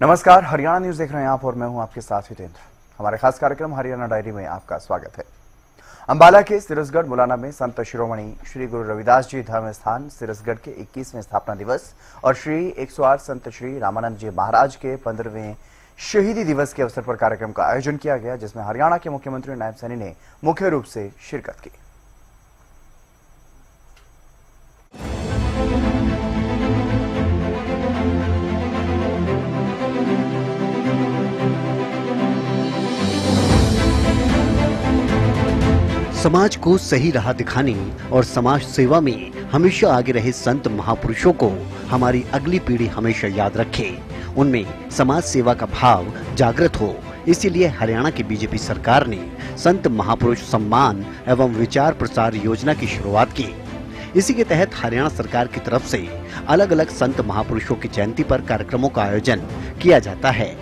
नमस्कार, हरियाणा न्यूज देख रहे हैं आप और मैं हूं आपके साथ हितेंद्र। हमारे खास कार्यक्रम हरियाणा डायरी में आपका स्वागत है। अंबाला के सिरसगढ़ मुलाना में संत शिरोमणि श्री गुरु रविदास जी धर्म स्थान सिरसगढ़ के 21वें स्थापना दिवस और श्री 108 संत श्री रामानंद जी महाराज के 15वें शहीदी दिवस के अवसर पर कार्यक्रम का आयोजन किया गया, जिसमें हरियाणा के मुख्यमंत्री नायब सैनी ने मुख्य रूप से शिरकत की। समाज को सही राह दिखाने और समाज सेवा में हमेशा आगे रहे संत महापुरुषों को हमारी अगली पीढ़ी हमेशा याद रखे, उनमें समाज सेवा का भाव जागृत हो। इसीलिए हरियाणा की बीजेपी सरकार ने संत महापुरुष सम्मान एवं विचार प्रसार योजना की शुरुआत की। इसी के तहत हरियाणा सरकार की तरफ से अलग अलग संत महापुरुषों की जयंती पर कार्यक्रमों का आयोजन किया जाता है।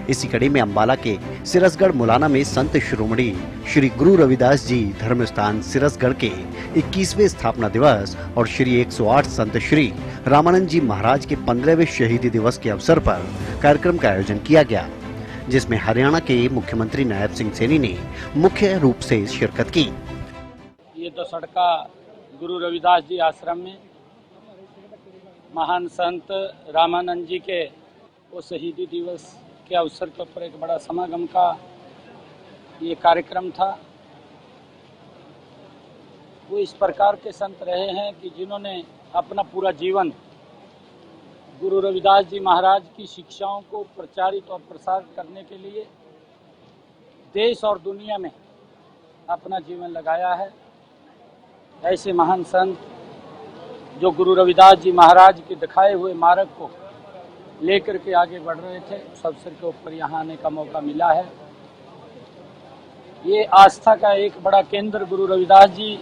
इसी कड़ी में अंबाला के सिरसगढ़ मुलाना में संत शिरोमणि श्री गुरु रविदास जी धर्म स्थान सिरसगढ़ के 21वें स्थापना दिवस और श्री 108 संत श्री रामानंद जी महाराज के 15वें शहीदी दिवस के अवसर पर कार्यक्रम का आयोजन किया गया, जिसमें हरियाणा के मुख्यमंत्री नायब सिंह सैनी ने मुख्य रूप से शिरकत की। ये तो सड़का गुरु रविदास जी आश्रम में महान संत रामानंद जी के वो शहीदी दिवस के अवसर के ऊपर एक बड़ा समागम का ये कार्यक्रम था। वो इस प्रकार के संत रहे हैं कि जिन्होंने अपना पूरा जीवन गुरु रविदास जी महाराज की शिक्षाओं को प्रचारित और प्रसारित करने के लिए देश और दुनिया में अपना जीवन लगाया है। ऐसे महान संत जो गुरु रविदास जी महाराज के दिखाए हुए मार्ग को लेकर के आगे बढ़ रहे थे, उस अवसर के ऊपर यहाँ आने का मौका मिला है। ये आस्था का एक बड़ा केंद्र गुरु रविदास जी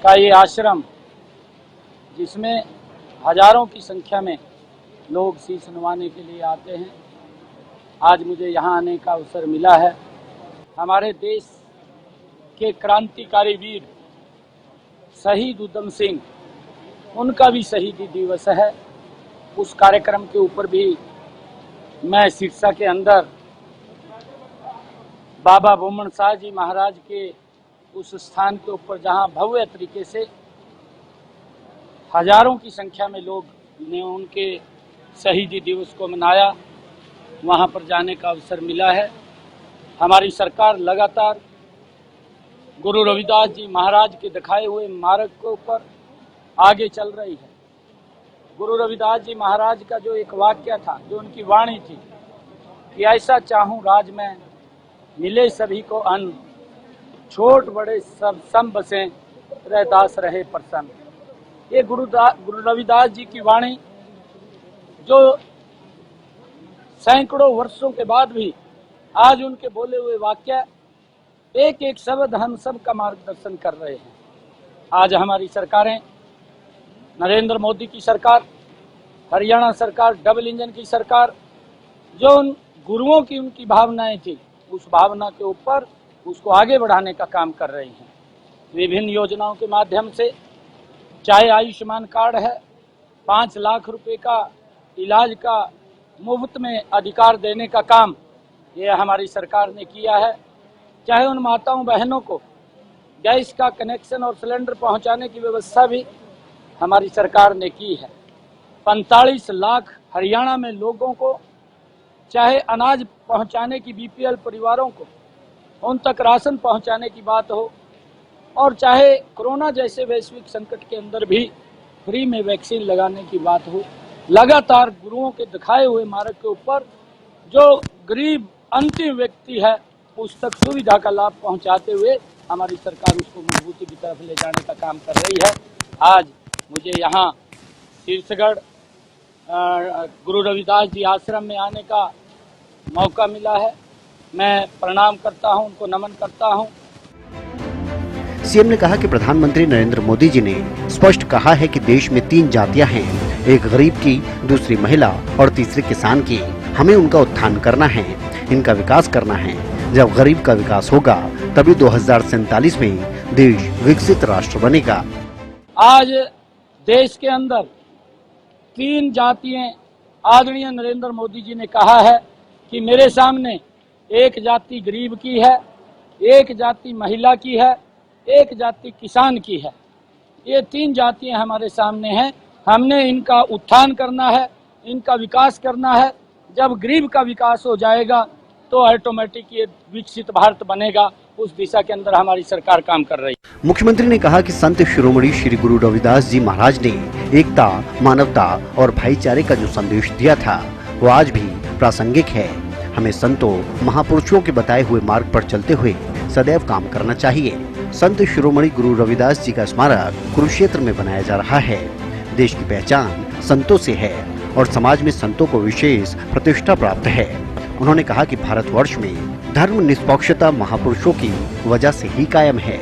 का ये आश्रम, जिसमें हजारों की संख्या में लोग शीश नवाने के लिए आते हैं। आज मुझे यहाँ आने का अवसर मिला है। हमारे देश के क्रांतिकारी वीर शहीद उधम सिंह, उनका भी शहीदी दिवस है। उस कार्यक्रम के ऊपर भी मैं सिरसा के अंदर बाबा बोमन शाह जी महाराज के उस स्थान के ऊपर, जहां भव्य तरीके से हजारों की संख्या में लोग ने उनके शहीदी दिवस को मनाया, वहां पर जाने का अवसर मिला है। हमारी सरकार लगातार गुरु रविदास जी महाराज के दिखाए हुए मार्ग के ऊपर आगे चल रही है। गुरु रविदास जी महाराज का जो एक वाक्य था, जो उनकी वाणी थी कि ऐसा चाहूं राज में मिले सभी को अन्न, छोट बड़े सब सम बसें, रहदास रहे प्रसन्न। ये गुरु रविदास जी की वाणी जो सैकड़ों वर्षों के बाद भी आज उनके बोले हुए वाक्य एक एक शब्द हम सब का मार्गदर्शन कर रहे हैं। आज हमारी सरकारें, नरेंद्र मोदी की सरकार, हरियाणा सरकार, डबल इंजन की सरकार, जो उन गुरुओं की उनकी भावनाएं थी, उस भावना के ऊपर उसको आगे बढ़ाने का काम कर रही हैं। विभिन्न योजनाओं के माध्यम से, चाहे आयुष्मान कार्ड है, 5 लाख रुपए का इलाज का मुफ्त में अधिकार देने का काम ये हमारी सरकार ने किया है। चाहे उन माताओं बहनों को गैस का कनेक्शन और सिलेंडर पहुंचाने की व्यवस्था भी हमारी सरकार ने की है। 45 लाख हरियाणा में लोगों को चाहे अनाज पहुंचाने की, बीपीएल परिवारों को उन तक राशन पहुंचाने की बात हो, और चाहे कोरोना जैसे वैश्विक संकट के अंदर भी फ्री में वैक्सीन लगाने की बात हो, लगातार गुरुओं के दिखाए हुए मार्ग के ऊपर जो गरीब अंतिम व्यक्ति है उस तक सुविधा का लाभ पहुंचाते हुए हमारी सरकार उसको मजबूती की तरफ ले जाने का काम कर रही है। आज मुझे यहाँ सिरसगढ़ गुरु रविदास जी आश्रम में आने का मौका मिला है। मैं प्रणाम करता हूँ, उनको नमन करता हूँ। सीएम ने कहा कि प्रधानमंत्री नरेंद्र मोदी जी ने स्पष्ट कहा है कि देश में 3 जातियां हैं, एक गरीब की, दूसरी महिला और तीसरी किसान की। हमें उनका उत्थान करना है, इनका विकास करना है। जब गरीब का विकास होगा तभी 2047 में देश विकसित राष्ट्र बनेगा। आज देश के अंदर 3 जातियां आदरणीय नरेंद्र मोदी जी ने कहा है कि मेरे सामने एक जाति गरीब की है, एक जाति महिला की है, एक जाति किसान की है। ये 3 जातियां हमारे सामने हैं। हमने इनका उत्थान करना है, इनका विकास करना है। जब गरीब का विकास हो जाएगा तो ऑटोमेटिक ये विकसित भारत बनेगा। उस दिशा के अंदर हमारी सरकार काम कर रही है। मुख्यमंत्री ने कहा कि संत शिरोमणि श्री गुरु रविदास जी महाराज ने एकता, मानवता और भाईचारे का जो संदेश दिया था वो आज भी प्रासंगिक है। हमें संतों, महापुरुषों के बताए हुए मार्ग पर चलते हुए सदैव काम करना चाहिए। संत शिरोमणि गुरु रविदास जी का स्मारक कुरुक्षेत्र में बनाया जा रहा है। देश की पहचान संतों से है और समाज में संतों को विशेष प्रतिष्ठा प्राप्त है। उन्होंने कहा कि भारतवर्ष में धर्म निष्पक्षता महापुरुषों की वजह से ही कायम है।